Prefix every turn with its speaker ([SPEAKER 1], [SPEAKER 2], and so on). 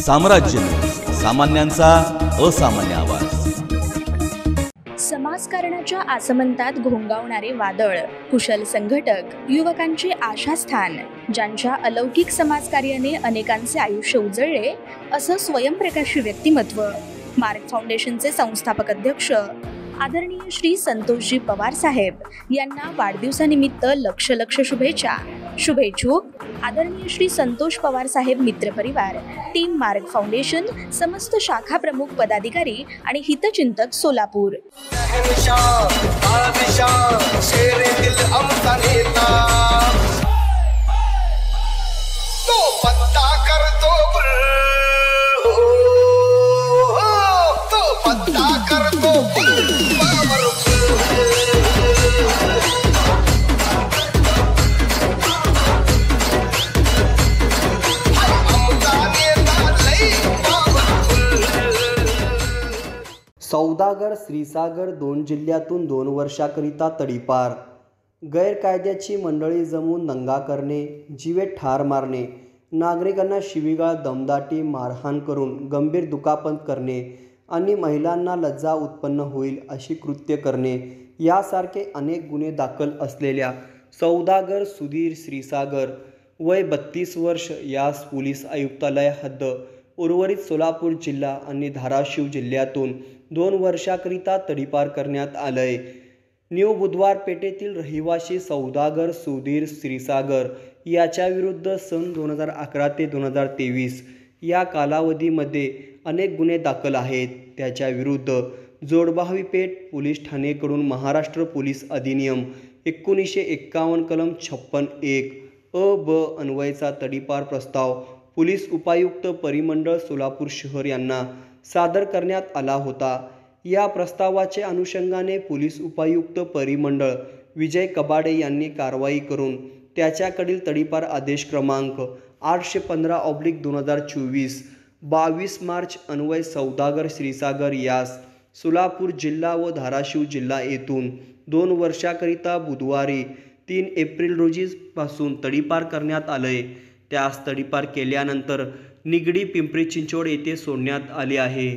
[SPEAKER 1] साम्राज्य, सामान्यांचा असामान्य आवाज।
[SPEAKER 2] समाजकारणाच्या आसमंतात घोंगावणारे वादळ, कुशल संघटक, युवकांचे आशास्थान, ज्यांच्या अलौकिक समाजकार्याने अनेकांचे आयुष्य उजळले असं स्वयंप्रकाशी व्यक्तिमत्व, मार्ग फाउंडेशनचे संस्थापक अध्यक्ष आदरणीय श्री संतोषजी पवार साहेब यांना वाढदिवसानिमित्त लक्ष शुभेच्छा। शुभेच्छुक आदरणीय श्री संतोष पवार साहेब मित्र परिवार, टीम मार्ग फाउंडेशन, समस्त शाखा प्रमुख पदाधिकारी आणि हितचिंतक सोलापूर।
[SPEAKER 3] सौदागर श्रीसागर 2 जिल्ह्यातून 2 वर्षाकरिता तडीपार। गैरकायद्याची मंडळी जमून दंगा करणे, जीवे ठार मारणे, नागरिकांना शिवीगाळ, दमदाटी, मारहाण करून गंभीर दुखापत करणे आणि महिलांना लज्जा उत्पन्न होईल अशी कृत्य करणे यासारखे अनेक गुन्हे दाखल असलेल्या सौदागर सुधीर श्रीसागर वय 32 वर्ष यास पोलीस आयुक्तालय हद्द उर्वरित सोलापूर जिल्हा आणि धाराशिव जिल्ह्यातून 2 वर्षाकरिता तडीपार करण्यात आलंय। न्यू बुधवार पेठेतील रहिवासी सौदागर सुधीर श्रीसागर याच्या विरुद्ध सन 2011 ते 2023 या कालावधीमध्ये अनेक गुन्हे दाखल आहेत। त्याच्या विरुद्ध जोडभावी पेठ पोलीस ठाणेकडून महाराष्ट्र पोलीस अधिनियम 1951 कलम 56(1) अ ब अन्वयचा तडीपार प्रस्ताव पोलीस उपायुक्त परिमंडळ सोलापूर शहर यांना सादर करण्यात आला होता। या प्रस्तावाचे अनुषंगाने पोलीस उपायुक्त परिमंडळ विजय कबाडे यांनी कारवाई करून त्याच्याकडील तडीपार आदेश क्रमांक 815/2024 22 मार्च अन्वय सौदागर श्रीसागर यास सोलापूर जिल्हा व धाराशिव जिल्हा येथून 2 वर्षाकरिता बुधवारी 3 एप्रिल रोजी पासून तडीपार करण्यात आले। त्यास तडीपार केल्यानंतर निगडी पिंपरी चिंचवड येथे सोडण्यात आले आहे।